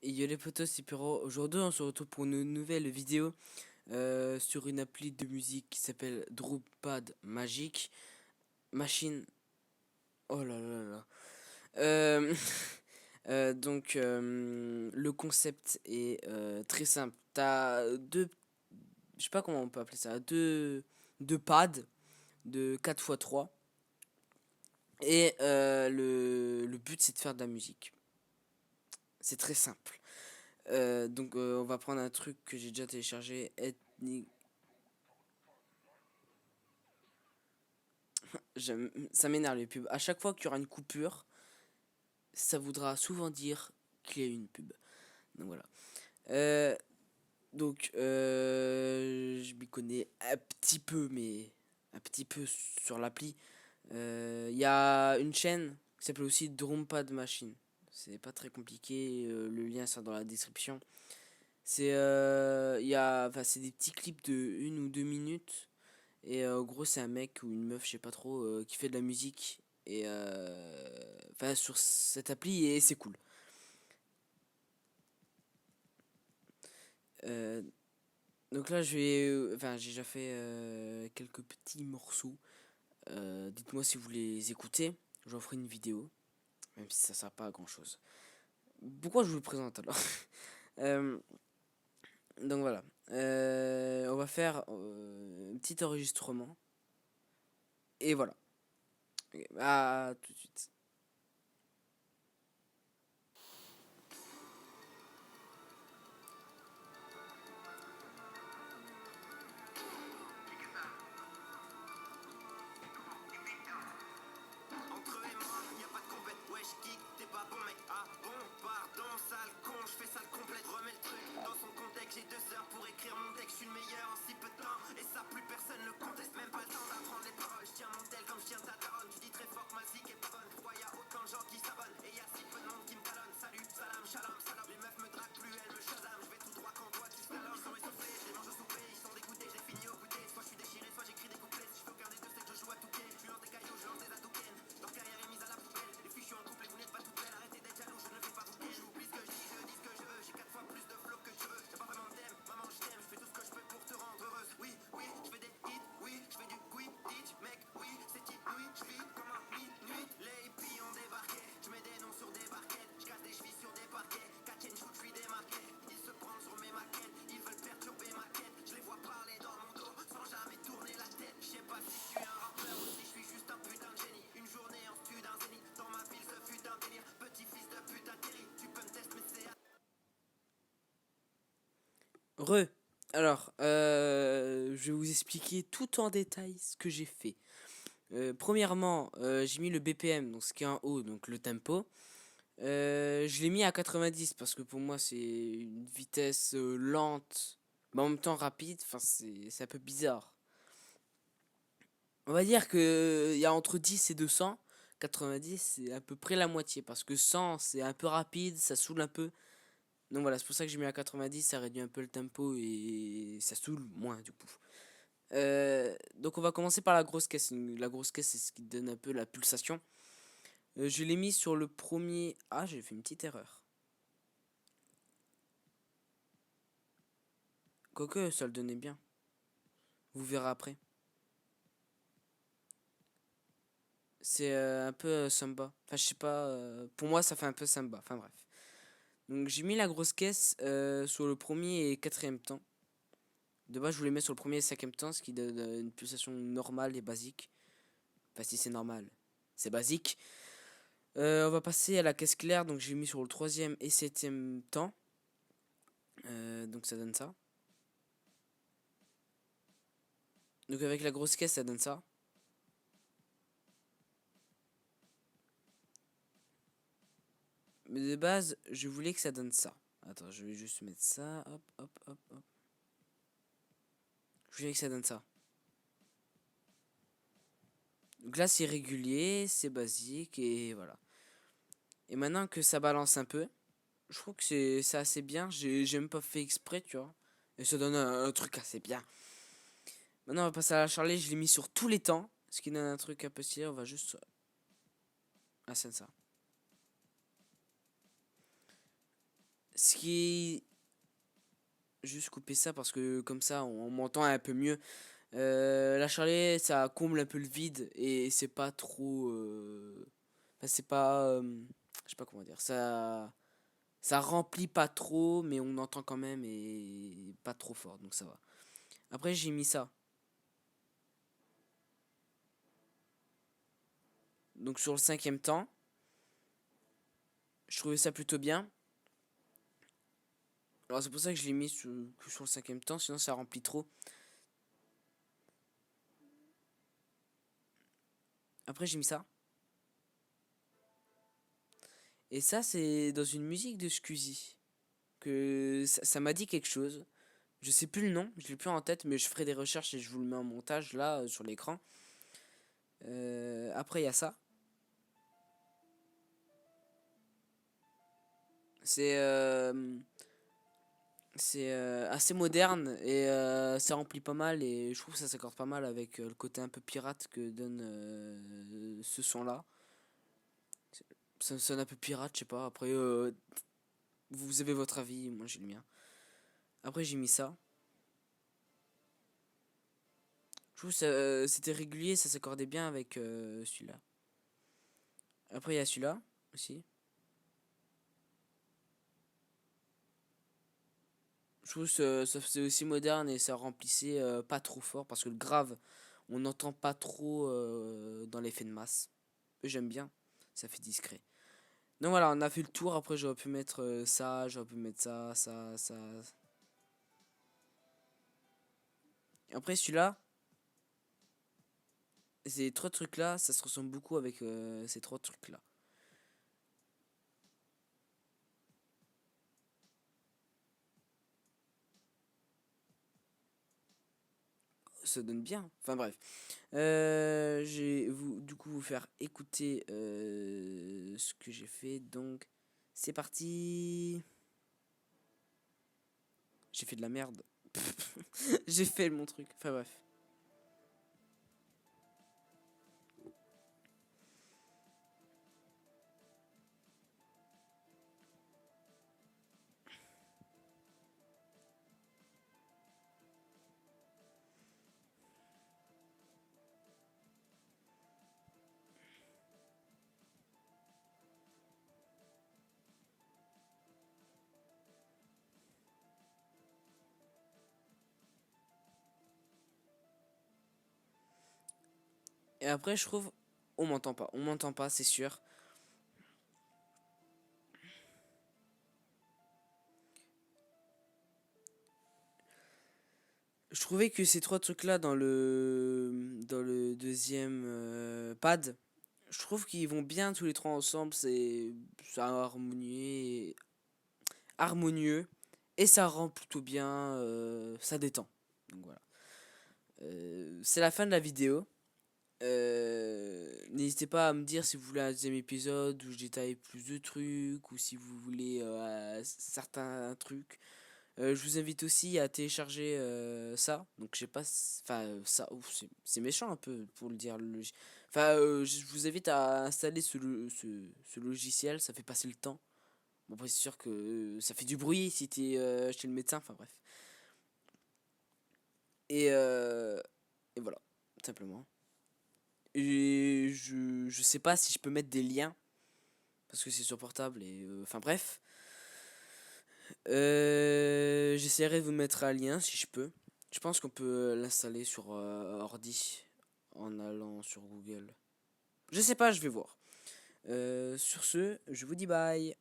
Et yo les potos, c'est Pyro. Aujourd'hui, on se retrouve pour une nouvelle vidéo sur une appli de musique qui s'appelle Drupad Magic Machine. Oh là là là. Euh, le concept est très simple. T'as deux, je sais pas comment on peut appeler ça, deux pads de 4x3. Et le but, c'est de faire de la musique. C'est très simple. On va prendre un truc que j'ai déjà téléchargé, Ethnic. Ça m'énerve les pubs. À chaque fois qu'il y aura une coupure, ça voudra souvent dire qu'il y a eu une pub. Donc voilà. Euh, je m'y connais un petit peu, mais un petit peu sur l'appli. Il y a une chaîne qui s'appelle aussi Drumpad Machine. C'est pas très compliqué. Le lien sera dans la description. C'est des petits clips de 1 ou 2 minutes. Et en gros, c'est un mec ou une meuf, je sais pas trop, qui fait de la musique. Sur cette appli, et c'est cool. Euh, donc là, j'ai déjà fait quelques petits morceaux. Dites-moi si vous les écoutez. J'en ferai une vidéo, même si ça sert pas à grand chose. Pourquoi je vous le présente alors? Euh, donc voilà. On va faire un petit enregistrement. Et voilà. À tout de suite. Entre eux et moi, y a pas de compète, wesh kick, t'es pas bon mec. Ah bon, pardon, sale con, j'fais ça le complète. Remets le truc dans son contexte, j'ai 2 heures pour écrire mon texte. J'suis le meilleur en si peu de temps, et ça plus personne le conteste. Même pas le temps d'apprendre les paroles, j'tiens mon tel comme j'tiens ta daronne. Tu dis très fort que ma zik est pas bonne, pourquoi y a autant de gens qui s'abonnent? Et y a si peu de monde qui me talonne. Salut, salam, shalom, salam. Les meufs me draguent plus, elles me shazam. J'vais tout droit quand toi tu slalom. Ils sont essoufflés, j'les mange au souper, ils sont dégoûtés, j'ai fini au goûter. Soit j'suis déchiré, soit j'écris des couplets. Si j'fais aucun des deux, c'est que je joue à Touquet. J'lance des cailloux, j'lance des adouken. Leur carrière est mise à la poubelle. Les filles, j'suis en couple et vous n'êtes pas toutes belles. Arrêtez d'être jaloux, je ne fais pas bouquet. J'oublie ce que je dis, je dis ce que je veux. J'ai 4 fois plus de flow que tu veux. Y'a pas vraiment de thème, maman je t'aime. J'fais tout ce que je peux pour te rendre heureuse. Oui, oui, j'fais des hits, oui, j'fais du quidditch, mec, oui, c'est type nuit. J'vis comme un minuit, les hippies ont débarqué. J'mets des noms sur des barquettes, j'casse des chevilles sur des parquets. Catch and shoot, j'suis démarqué. Ils se prennent sur mes maquettes, ils veulent perturber ma quête. Je les vois parler dans mon dos sans jamais tourner la tête. Je sais pas si je suis un rappeur ou si je suis juste un putain de génie. Une journée en stud, un zénith. Dans ma ville, ce fut un délire. Petit fils de putain Terry, tu peux me tester, mais c'est. Je vais vous expliquer tout en détail ce que j'ai fait. Premièrement, j'ai mis le BPM, donc ce qui est en haut, donc le tempo. Je l'ai mis à 90 parce que pour moi c'est une vitesse lente, mais en même temps rapide. Enfin, c'est un peu bizarre. On va dire que il y a entre 10 et 200. 90 c'est à peu près la moitié parce que 100 c'est un peu rapide, ça saoule un peu. Donc voilà, c'est pour ça que j'ai mis à 90, ça réduit un peu le tempo et ça saoule moins du coup. Donc on va commencer par la grosse caisse. La grosse caisse c'est ce qui donne un peu la pulsation. Je l'ai mis sur le premier. Ah, j'ai fait une petite erreur. Quoique ça le donnait bien. Vous verrez après. C'est un peu samba. Enfin, je sais pas. Pour moi, ça fait un peu samba. Enfin, bref. Donc, j'ai mis la grosse caisse sur le premier et quatrième temps. De base, je voulais mettre sur le premier et cinquième temps, ce qui donne une pulsation normale et basique. Enfin, si c'est normal, c'est basique. On va passer à la caisse claire. Donc, j'ai mis sur le troisième et septième temps. Donc, ça donne ça. Donc, avec la grosse caisse, ça donne ça. Mais de base, je voulais que ça donne ça. Attends, je vais juste mettre ça. Hop, hop, hop, hop. Je voulais que ça donne ça. Donc là, c'est régulier, c'est basique et voilà. Et maintenant que ça balance un peu, je trouve que c'est assez bien. J'ai même pas fait exprès, tu vois. Et ça donne un truc assez bien. Maintenant, on va passer à la Charlie. Je l'ai mis sur tous les temps. Ce qui donne un truc un peu stylé. On va juste. Ah, c'est ça. Ce qui est... Juste couper ça parce que comme ça on m'entend un peu mieux. La charlet, ça comble un peu le vide et c'est pas trop... enfin, c'est pas... je sais pas comment dire. Ça remplit pas trop, mais on entend quand même et pas trop fort, donc ça va. Après, j'ai mis ça. Donc sur le cinquième temps, je trouvais ça plutôt bien. Alors c'est pour ça que je l'ai mis que sur le cinquième temps, sinon ça remplit trop. Après, j'ai mis ça. Et ça, c'est dans une musique de Squeezie. Que ça m'a dit quelque chose. Je sais plus le nom, je l'ai plus en tête, mais je ferai des recherches et je vous le mets en montage là sur l'écran. Après, il y a ça. C'est assez moderne et ça remplit pas mal et je trouve que ça s'accorde pas mal avec le côté un peu pirate que donne ce son là. Ça sonne un peu pirate, je sais pas. Après, vous avez votre avis, moi j'ai le mien. Après, j'ai mis ça. Je trouve que c'était régulier, ça s'accordait bien avec celui-là. Après, il y a celui-là aussi. Je trouve que ça faisait aussi moderne et ça remplissait pas trop fort parce que le grave, on n'entend pas trop dans l'effet de masse. J'aime bien, ça fait discret. Donc voilà, on a fait le tour. Après, j'aurais pu mettre ça, j'aurais pu mettre ça, ça, ça. Après, celui-là, ces trois trucs-là, ça se ressemble beaucoup avec ces trois trucs-là. Ça donne bien. Enfin bref. Du coup, vous faire écouter ce que j'ai fait. Donc, c'est parti. J'ai fait de la merde. J'ai fait mon truc. Enfin bref. Et après, je trouve, on m'entend pas. On m'entend pas, c'est sûr. Je trouvais que ces trois trucs-là dans le deuxième pad, je trouve qu'ils vont bien tous les trois ensemble. C'est harmonieux et ça rend plutôt bien. Ça détend. Donc voilà. C'est la fin de la vidéo. N'hésitez pas à me dire si vous voulez un deuxième épisode où je détaille plus de trucs ou si vous voulez certains trucs. Je vous invite aussi à télécharger ça. Donc je sais pas, enfin ça, c'est méchant un peu pour le dire. Enfin, je vous invite à installer ce logiciel. Ça fait passer le temps. Bon, après c'est sûr que ça fait du bruit si t'es chez le médecin. Enfin bref. Et, euh, et voilà, tout simplement. Et je sais pas si je peux mettre des liens parce que c'est sur portable et enfin bref. J'essaierai de vous mettre un lien si je peux. Je pense qu'on peut l'installer sur ordi en allant sur Google. Je sais pas, je vais voir. Sur ce, je vous dis bye.